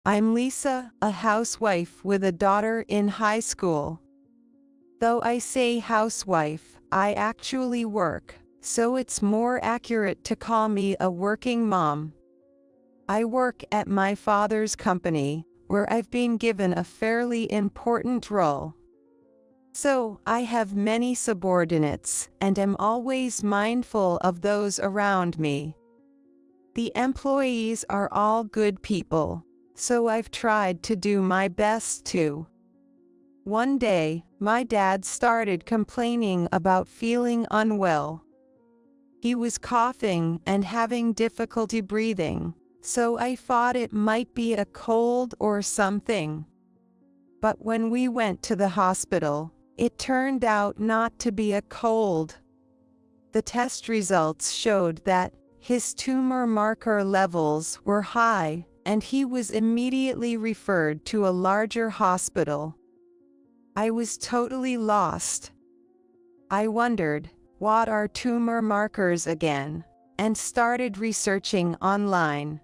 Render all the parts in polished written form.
I'm Lisa, a housewife with a daughter in high school. Though I say housewife, I actually work, so it's more accurate to call me a working mom. I work at my father's company, where I've been given a fairly important role. So, I have many subordinates, and am always mindful of those around me. The employees are all good people, so I've tried to do my best too. One day, my dad started complaining about feeling unwell. He was coughing and having difficulty breathing, so I thought it might be a cold or something. But when we went to the hospital, it turned out not to be a cold. The test results showed that his tumor marker levels were high, and he was immediately referred to a larger hospital. I was totally lost. I wondered, what are tumor markers again? And started researching online.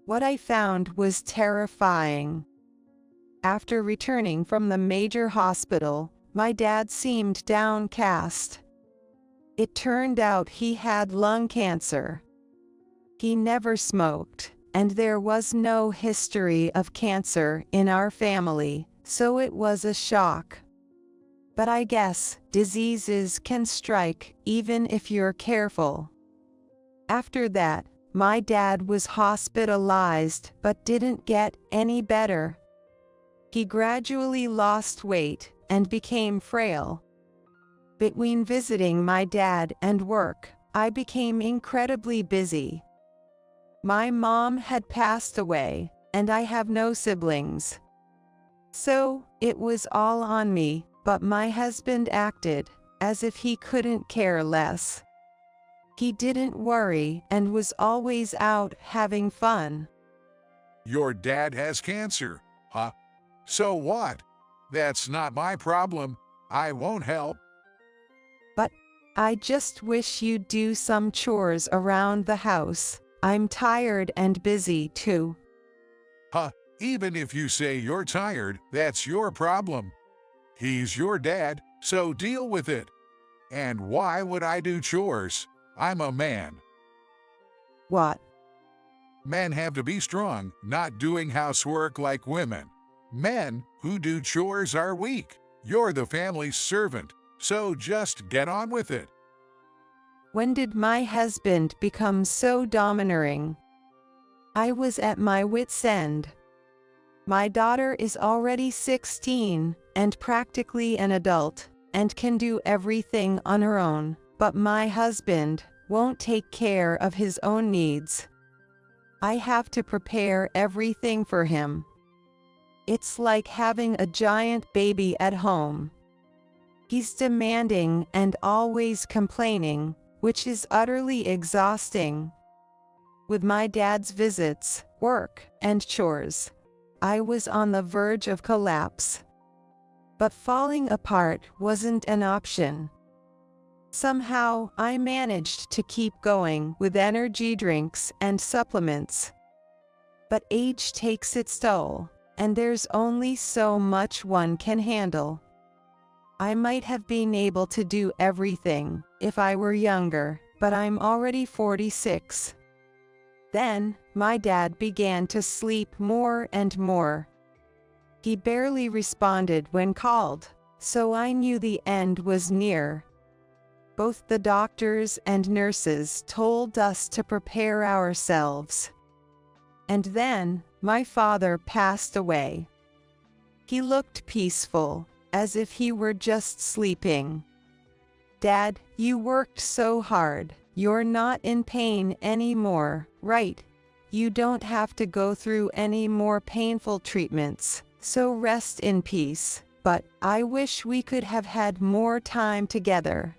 What I found was terrifying. After returning from the major hospital, my dad seemed downcast. It turned out he had lung cancer. He never smoked, and there was no history of cancer in our family, so it was a shock. But I guess diseases can strike even if you're careful. After that, my dad was hospitalized but didn't get any better. He gradually lost weight and became frail. Between visiting my dad and work, I became incredibly busy. My mom had passed away, and I have no siblings. So, it was all on me, but my husband acted as if he couldn't care less. He didn't worry and was always out having fun. Your dad has cancer, huh? So what? That's not my problem. I won't help. But I just wish you'd do some chores around the house. I'm tired and busy too. Huh? Even if you say you're tired, that's your problem. He's your dad, so deal with it. And why would I do chores? I'm a man. What? Men have to be strong, not doing housework like women. Men who do chores are weak. You're the family's servant, so just get on with it. When did my husband become so domineering? I was at my wit's end. My daughter is already 16 and practically an adult, and can do everything on her own, but my husband won't take care of his own needs. I have to prepare everything for him. It's like having a giant baby at home. He's demanding and always complaining, which is utterly exhausting. With my dad's visits, work, and chores, I was on the verge of collapse. But falling apart wasn't an option. Somehow, I managed to keep going with energy drinks and supplements. But age takes its toll, and there's only so much one can handle. I might have been able to do everything if I were younger, but I'm already 46. Then, my dad began to sleep more and more. He barely responded when called, so I knew the end was near. Both the doctors and nurses told us to prepare ourselves. And then, my father passed away. He looked peaceful, as if he were just sleeping. Dad, you worked so hard. You're not in pain anymore, right? You don't have to go through any more painful treatments, so rest in peace. But I wish we could have had more time together.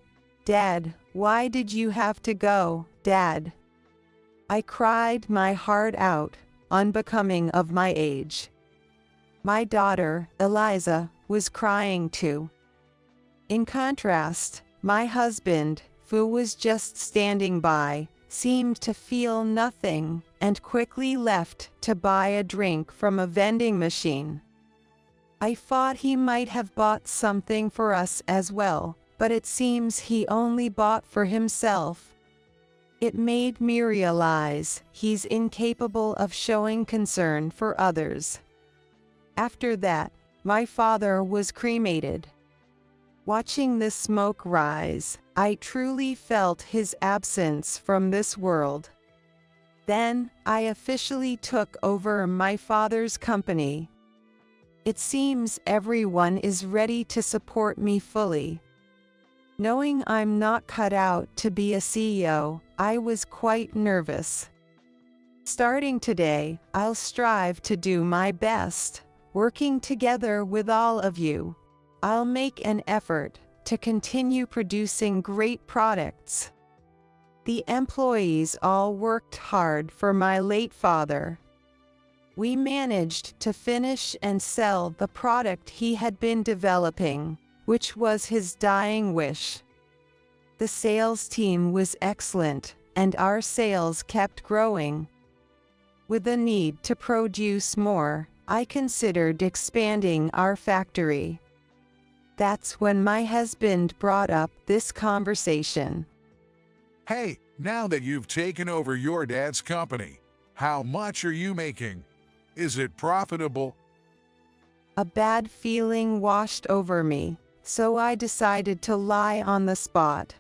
Dad, why did you have to go, Dad? I cried my heart out, unbecoming of my age. My daughter, Eliza, was crying too. In contrast, my husband, who was just standing by, seemed to feel nothing, and quickly left to buy a drink from a vending machine. I thought he might have bought something for us as well, but it seems he only bought for himself. It made me realize he's incapable of showing concern for others. After that, my father was cremated. Watching the smoke rise, I truly felt his absence from this world. Then, I officially took over my father's company. It seems everyone is ready to support me fully. Knowing I'm not cut out to be a CEO, I was quite nervous. Starting today, I'll strive to do my best, working together with all of you. I'll make an effort to continue producing great products. The employees all worked hard for my late father. We managed to finish and sell the product he had been developing, which was his dying wish. The sales team was excellent, and our sales kept growing. With the need to produce more, I considered expanding our factory. That's when my husband brought up this conversation. Hey, now that you've taken over your dad's company, how much are you making? Is it profitable? A bad feeling washed over me, so I decided to lie on the spot.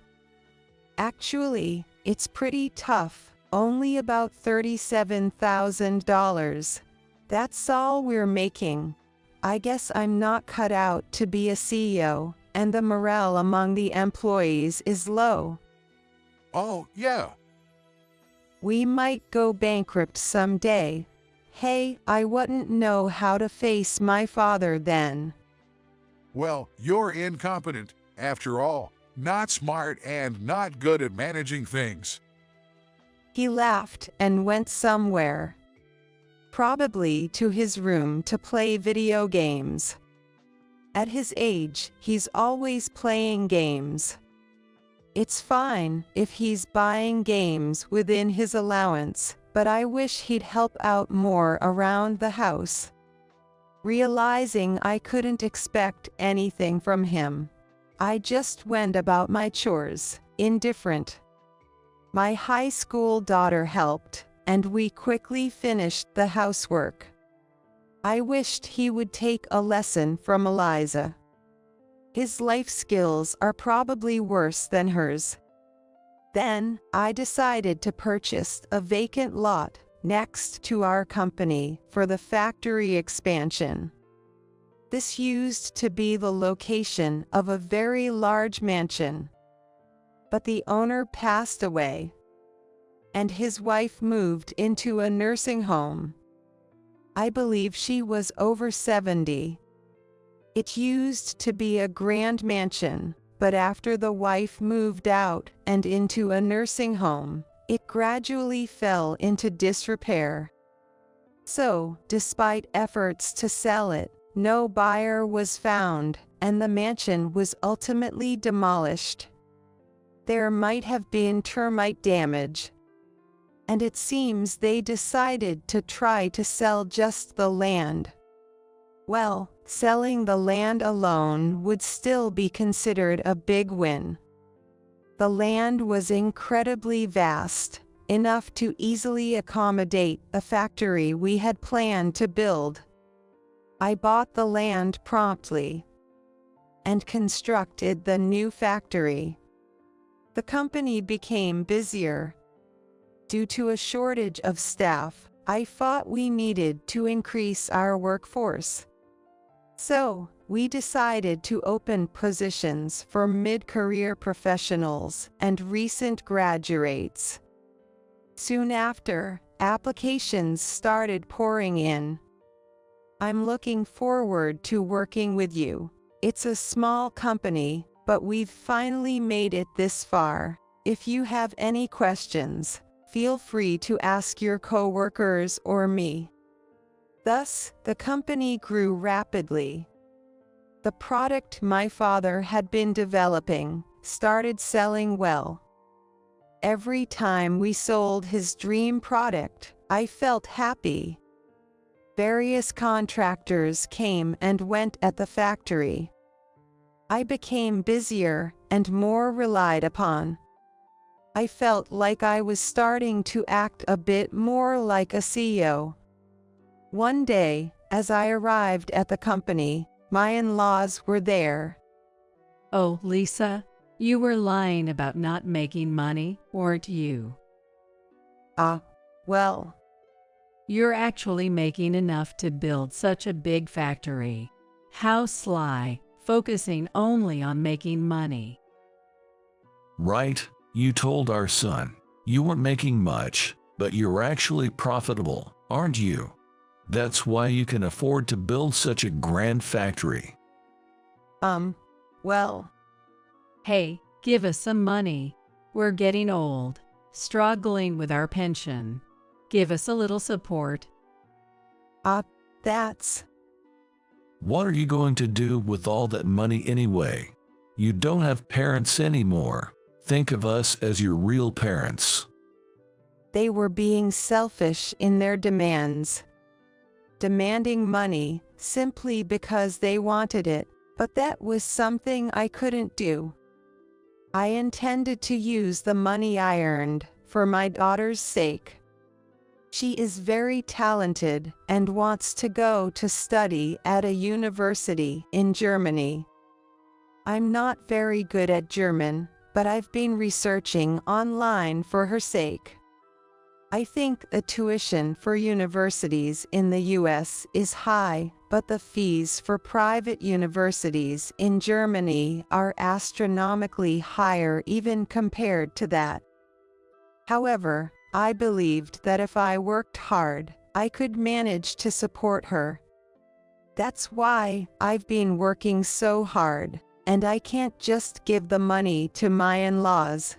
Actually, it's pretty tough, only about $37,000. That's all we're making. I guess I'm not cut out to be a CEO, and the morale among the employees is low. Oh, yeah. We might go bankrupt someday. Hey, I wouldn't know how to face my father then. Well, you're incompetent, after all, not smart and not good at managing things. He laughed and went somewhere. Probably to his room to play video games. At his age, he's always playing games. It's fine if he's buying games within his allowance, but I wish he'd help out more around the house. Realizing I couldn't expect anything from him, I just went about my chores, indifferent. My high school daughter helped, and we quickly finished the housework. I wished he would take a lesson from Eliza. His life skills are probably worse than hers. Then, I decided to purchase a vacant lot next to our company for the factory expansion. This used to be the location of a very large mansion. But the owner passed away, and his wife moved into a nursing home. I believe she was over 70. It used to be a grand mansion, but after the wife moved out and into a nursing home, it gradually fell into disrepair. So, despite efforts to sell it, no buyer was found, and the mansion was ultimately demolished. There might have been termite damage, and it seems they decided to try to sell just the land. Well, selling the land alone would still be considered a big win. The land was incredibly vast, enough to easily accommodate the factory we had planned to build. I bought the land promptly and constructed the new factory. The company became busier. Due to a shortage of staff, I thought we needed to increase our workforce. So, we decided to open positions for mid-career professionals and recent graduates. Soon after, applications started pouring in. I'm looking forward to working with you. It's a small company, but we've finally made it this far. If you have any questions, feel free to ask your coworkers or me. Thus, the company grew rapidly. The product my father had been developing started selling well. Every time we sold his dream product, I felt happy. Various contractors came and went at the factory. I became busier and more relied upon. I felt like I was starting to act a bit more like a CEO. One day, as I arrived at the company, my in-laws were there. Oh, Lisa, you were lying about not making money, weren't you? Well, You're actually making enough to build such a big factory. How sly, focusing only on making money. Right, you told our son. You weren't making much, but you're actually profitable, aren't you? That's why you can afford to build such a grand factory. well, Hey, give us some money. We're getting old, struggling with our pension. Give us a little support. that's, What are you going to do with all that money anyway? You don't have parents anymore. Think of us as your real parents. they were being selfish in their demands. Demanding money simply because they wanted it, but that was something I couldn't do. I intended to use the money I earned for my daughter's sake. She is very talented and wants to go to study at a university in Germany. I'm not very good at German, but I've been researching online for her sake. I think the tuition for universities in the US is high, but the fees for private universities in Germany are astronomically higher even compared to that. However, I believed that if I worked hard, I could manage to support her. That's why I've been working so hard, and I can't just give the money to my in-laws.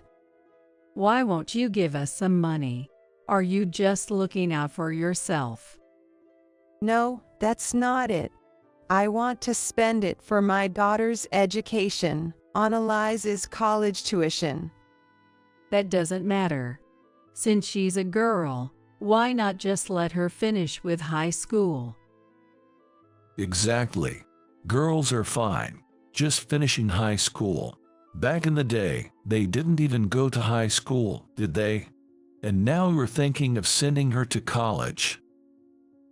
Why won't you give us some money? Are you just looking out for yourself? No, that's not it. I want to spend it for my daughter's education, on Eliza's college tuition. That doesn't matter. Since she's a girl, why not just let her finish with high school? Exactly. Girls are fine, just finishing high school. Back in the day, they didn't even go to high school, did they? And now you're thinking of sending her to college.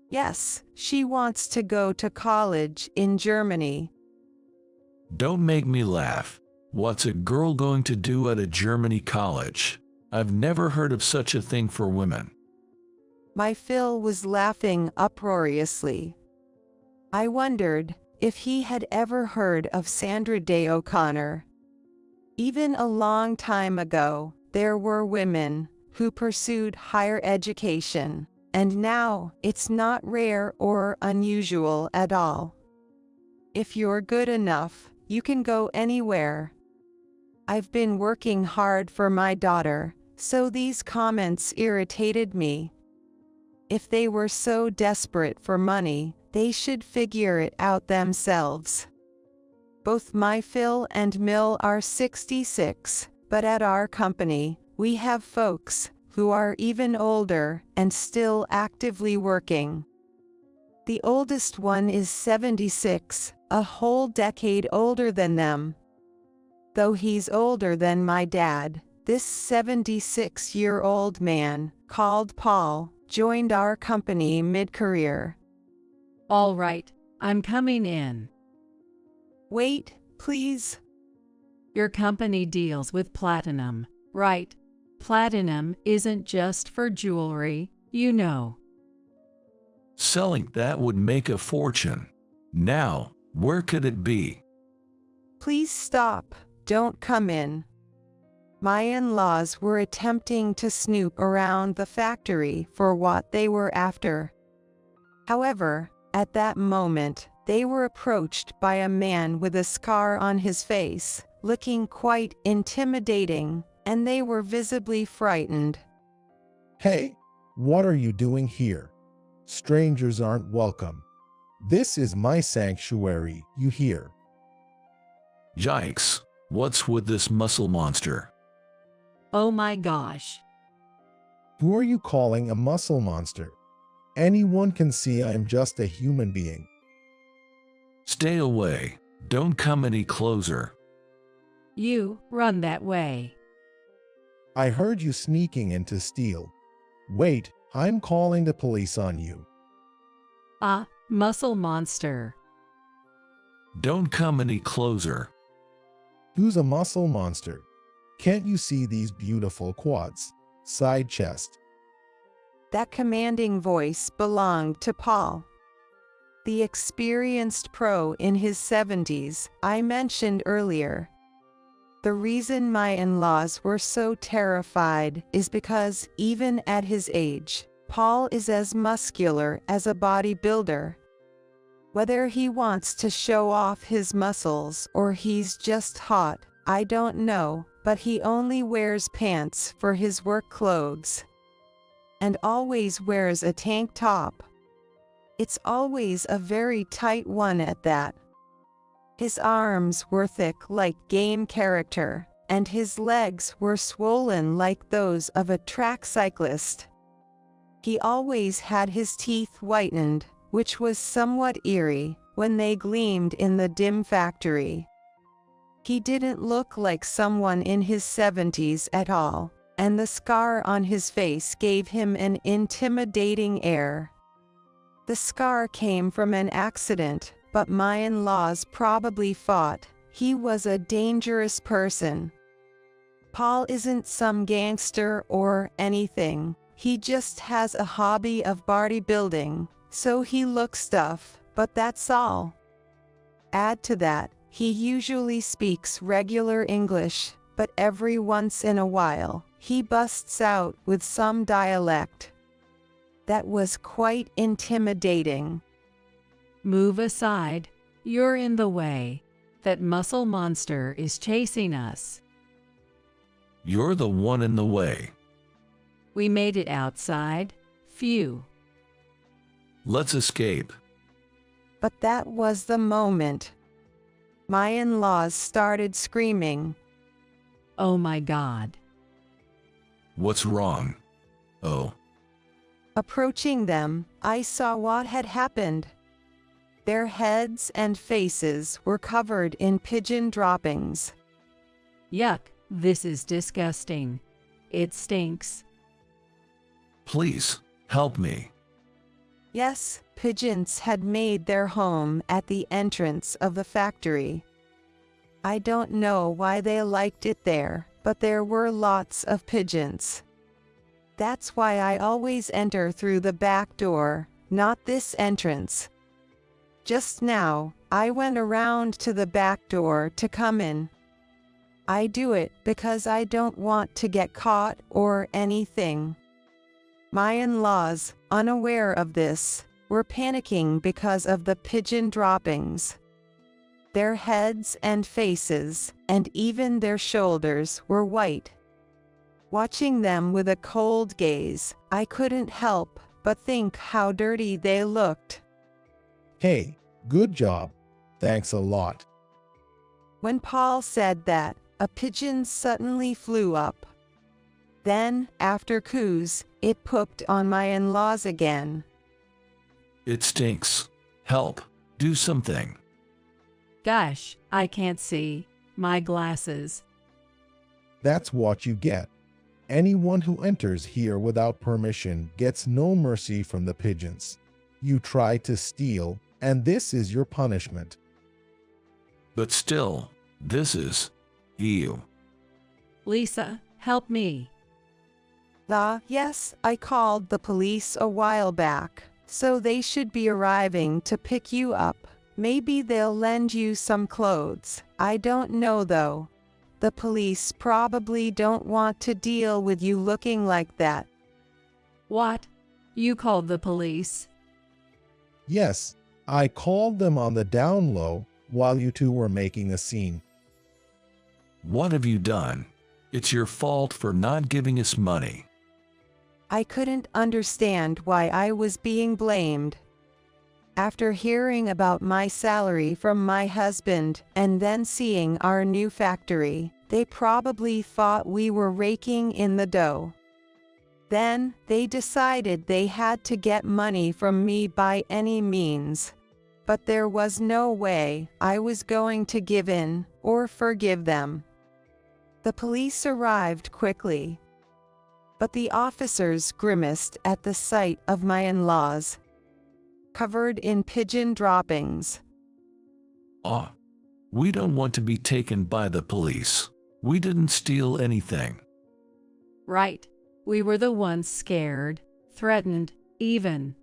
Yes, she wants to go to college in Germany. Don't make me laugh. What's a girl going to do at a Germany college? I've never heard of such a thing for women. My Phil was laughing uproariously. I wondered if he had ever heard of Sandra Day O'Connor. Even a long time ago, there were women who pursued higher education, and now it's not rare or unusual at all. If you're good enough, you can go anywhere. I've been working hard for my daughter, so these comments irritated me. If they were so desperate for money, they should figure it out themselves. Both my Phil and Mill are 66, but at our company, we have folks who are even older and still actively working. The oldest one is 76, a whole decade older than them. Though he's older than my dad, this 76-year-old man, called Paul, joined our company mid-career. All right, I'm coming in. Wait, please. Your company deals with platinum, right? Platinum isn't just for jewelry, you know. Selling that would make a fortune. Now, where could it be? Please stop, don't come in. My in-laws were attempting to snoop around the factory for what they were after. However, at that moment, they were approached by a man with a scar on his face, looking quite intimidating, and they were visibly frightened. Hey, what are you doing here? Strangers aren't welcome. This is my sanctuary, you hear? Yikes, what's with this muscle monster? Oh my gosh. Who are you calling a muscle monster? Anyone can see I'm just a human being. Stay away. Don't come any closer. You run that way. I heard you sneaking in to steal. Wait, I'm calling the police on you. Ah, muscle monster. Don't come any closer. Who's a muscle monster? Can't you see these beautiful quads? Side chest. That commanding voice belonged to Paul, the experienced pro in his 70s I mentioned earlier. The reason my in-laws were so terrified is because, even at his age, Paul is as muscular as a bodybuilder. Whether he wants to show off his muscles or he's just hot, I don't know, but he only wears pants for his work clothes. And always wears a tank top. It's always a very tight one at that. His arms were thick like game character, and his legs were swollen like those of a track cyclist. He always had his teeth whitened, which was somewhat eerie when they gleamed in the dim factory. He didn't look like someone in his 70s at all, and the scar on his face gave him an intimidating air. The scar came from an accident, but my in-laws probably thought he was a dangerous person. Paul isn't some gangster or anything. He just has a hobby of bodybuilding, so he looks tough, but that's all. Add to that, he usually speaks regular English, but every once in a while, he busts out with some dialect. That was quite intimidating. Move aside. You're in the way. That muscle monster is chasing us. You're the one in the way. We made it outside. Phew. Let's escape. But that was the moment. My in-laws started screaming. Oh my God. What's wrong? Oh. Approaching them, I saw what had happened. Their heads and faces were covered in pigeon droppings. Yuck, this is disgusting. It stinks. Please, help me. Yes, pigeons had made their home at the entrance of the factory. I don't know why they liked it there, but there were lots of pigeons. That's why I always enter through the back door, not this entrance. Just now, I went around to the back door to come in. I do it because I don't want to get caught or anything. My in-laws, unaware of this, were panicking because of the pigeon droppings. Their heads and faces, and even their shoulders, were white. Watching them with a cold gaze, I couldn't help but think how dirty they looked. Hey, good job. Thanks a lot. When Paul said that, a pigeon suddenly flew up. Then, after coos, it pooped on my in-laws again. It stinks. Help. Do something. Gosh, I can't see. My glasses. That's what you get. Anyone who enters here without permission gets no mercy from the pigeons. You try to steal, and this is your punishment. But still, this is you. Lisa, help me. Yes, I called the police a while back, so they should be arriving to pick you up. Maybe they'll lend you some clothes. I don't know though. The police probably don't want to deal with you looking like that. What? You called the police? Yes, I called them on the down low while you two were making a scene. What have you done? It's your fault for not giving us money. I couldn't understand why I was being blamed. After hearing about my salary from my husband and then seeing our new factory, They probably thought we were raking in the dough. Then, they decided they had to get money from me by any means. But there was no way I was going to give in or forgive them. The police arrived quickly, but the officers grimaced at the sight of my in-laws, covered in pigeon droppings. Ah, we don't want to be taken by the police. We didn't steal anything. Right. We were the ones scared, threatened, even.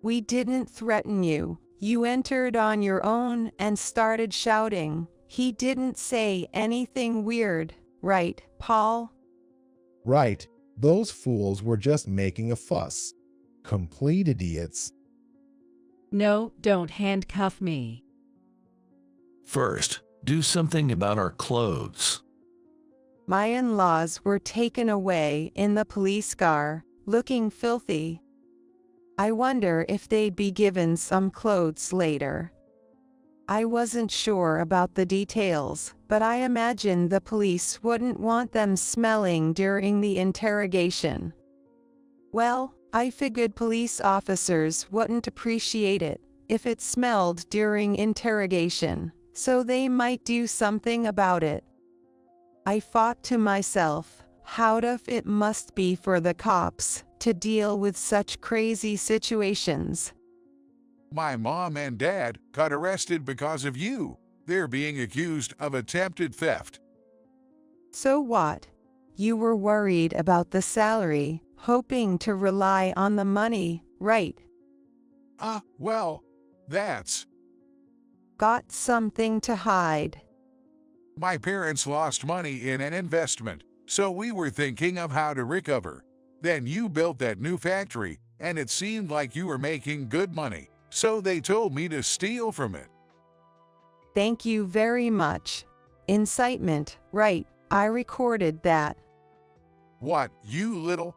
We didn't threaten you. You entered on your own and started shouting. He didn't say anything weird, right, Paul? Right, those fools were just making a fuss. Complete idiots. No, don't handcuff me. First, do something about our clothes. My in-laws were taken away in the police car, looking filthy. I wonder if they'd be given some clothes later. I wasn't sure about the details, but I imagined the police wouldn't want them smelling during the interrogation. Well, I figured police officers wouldn't appreciate it if it smelled during interrogation, so they might do something about it. I thought to myself, how tough it must be for the cops to deal with such crazy situations. My mom and dad got arrested because of you. They're being accused of attempted theft. So what? You were worried about the salary, hoping to rely on the money, right? Well, that's... Got something to hide. My parents lost money in an investment, so we were thinking of how to recover. Then you built that new factory, and it seemed like you were making good money, so they told me to steal from it. Thank you very much. Incitement, right, I recorded that. What, you little...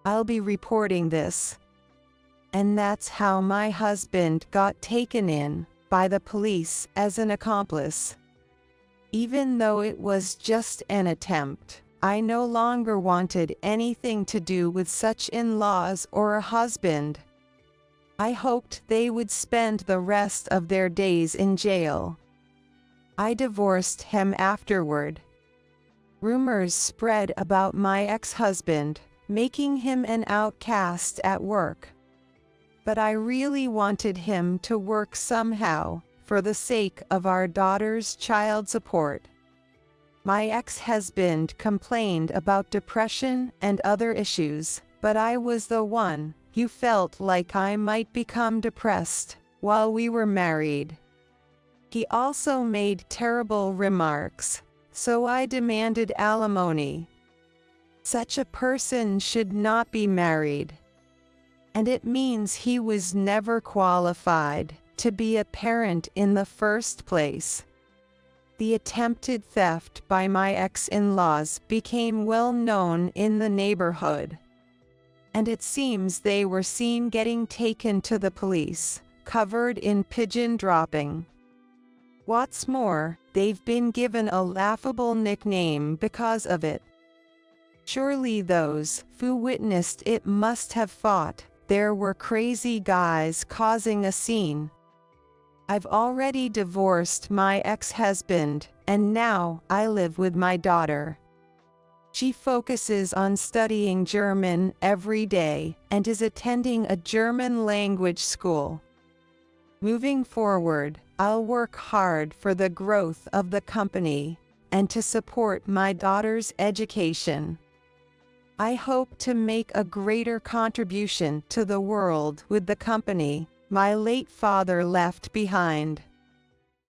I'll be reporting this. And that's how my husband got taken in by the police as an accomplice. Even though it was just an attempt, I no longer wanted anything to do with such in-laws or a husband. I hoped they would spend the rest of their days in jail. I divorced him afterward. Rumors spread about my ex-husband, making him an outcast at work. But I really wanted him to work somehow, for the sake of our daughter's child support. My ex-husband complained about depression and other issues, but I was the one who felt like I might become depressed while we were married. He also made terrible remarks, so I demanded alimony. Such a person should not be married. And it means he was never qualified to be a parent in the first place. The attempted theft by my ex-in-laws became well known in the neighborhood. And it seems they were seen getting taken to the police, covered in pigeon dropping. What's more, they've been given a laughable nickname because of it. Surely those who witnessed it must have thought there were crazy guys causing a scene. I've already divorced my ex-husband, and now I live with my daughter. She focuses on studying German every day and is attending a German language school. Moving forward, I'll work hard for the growth of the company and to support my daughter's education. I hope to make a greater contribution to the world with the company my late father left behind.